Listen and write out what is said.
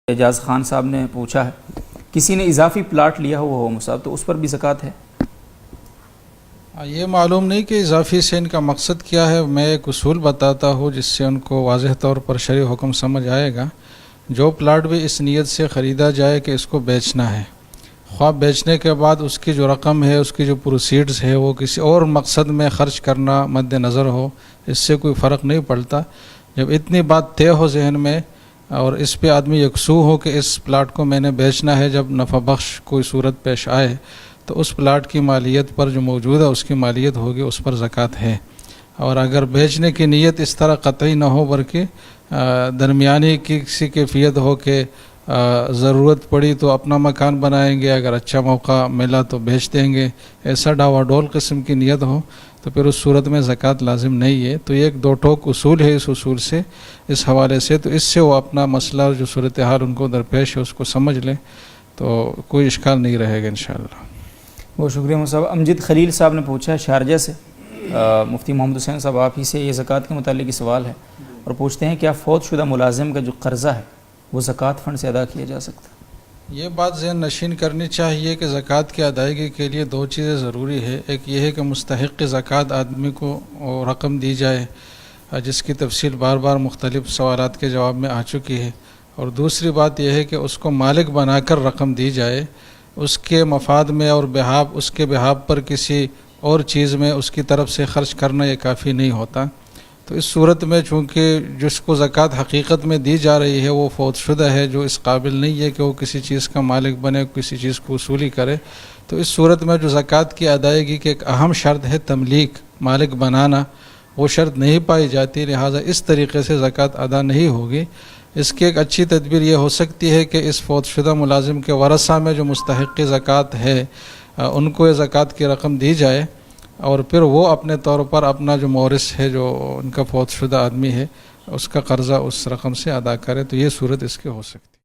اعجاز خان صاحب نے پوچھا ہے کسی نے اضافی پلاٹ لیا ہو مصعب تو اس پر بھی زکوٰۃ ہے؟ یہ معلوم نہیں کہ اضافی سے ان کا مقصد کیا ہے. میں ایک اصول بتاتا ہوں جس سے ان کو واضح طور پر شرعی حکم سمجھ آئے گا. جو پلاٹ بھی اس نیت سے خریدا جائے کہ اس کو بیچنا ہے، خواہ بیچنے کے بعد اس کی جو رقم ہے، اس کی جو پروسیڈز ہے، وہ کسی اور مقصد میں خرچ کرنا مد نظر ہو، اس سے کوئی فرق نہیں پڑتا. جب اتنی بات طے ہو ذہن میں اور اس پہ آدمی یکسو ہو کہ اس پلاٹ کو میں نے بیچنا ہے، جب نفع بخش کوئی صورت پیش آئے تو اس پلاٹ کی مالیت پر جو موجود ہے اس کی مالیت ہوگی، اس پر زکوٰۃ ہے. اور اگر بیچنے کی نیت اس طرح قطعی نہ ہو بلکہ درمیانی کسی کیفیت ہو کہ ضرورت پڑی تو اپنا مکان بنائیں گے، اگر اچھا موقع ملا تو بیچ دیں گے، ایسا ڈاوا ڈول قسم کی نیت ہو تو پھر اس صورت میں زکوٰۃ لازم نہیں ہے. تو یہ ایک دو ٹوک اصول ہے اس اصول سے، اس حوالے سے. تو اس سے وہ اپنا مسئلہ جو صورتحال ان کو درپیش ہے اس کو سمجھ لیں تو کوئی اشکال نہیں رہے گا انشاءاللہ. بہت شکریہ مصعب. امجد خلیل صاحب نے پوچھا ہے شارجہ سے، مفتی محمد حسین صاحب آپ ہی سے یہ زکوٰۃ کے متعلق ہی سوال ہے، اور پوچھتے ہیں کیا فوت شدہ ملازم کا جو قرضہ ہے وہ زکوٰۃ فنڈ سے ادا کیا جا سکتا ہے؟ یہ بات ذہن نشین کرنی چاہیے کہ زکوٰۃ کی ادائیگی کے لیے دو چیزیں ضروری ہے. ایک یہ ہے کہ مستحق زکوٰۃ آدمی کو رقم دی جائے، جس کی تفصیل بار بار مختلف سوالات کے جواب میں آ چکی ہے. اور دوسری بات یہ ہے کہ اس کو مالک بنا کر رقم دی جائے، اس کے مفاد میں اور اس کے بہاف پر کسی اور چیز میں اس کی طرف سے خرچ کرنا یہ کافی نہیں ہوتا. تو اس صورت میں چونکہ جس کو زکوٰۃ حقیقت میں دی جا رہی ہے وہ فوت شدہ ہے، جو اس قابل نہیں ہے کہ وہ کسی چیز کا مالک بنے، کسی چیز کو وصولی کرے، تو اس صورت میں جو زکوٰۃ کی ادائیگی کی ایک اہم شرط ہے تملیک، مالک بنانا، وہ شرط نہیں پائی جاتی، لہٰذا اس طریقے سے زکوٰۃ ادا نہیں ہوگی. اس کی ایک اچھی تدبیر یہ ہو سکتی ہے کہ اس فوت شدہ ملازم کے ورثہ میں جو مستحق زکوٰۃ ہے ان کو یہ زکوٰۃ کی رقم دی جائے، اور پھر وہ اپنے طور پر اپنا جو مورث ہے، جو ان کا فوت شدہ آدمی ہے، اس کا قرضہ اس رقم سے ادا کرے. تو یہ صورت اس کی ہو سکتی ہے.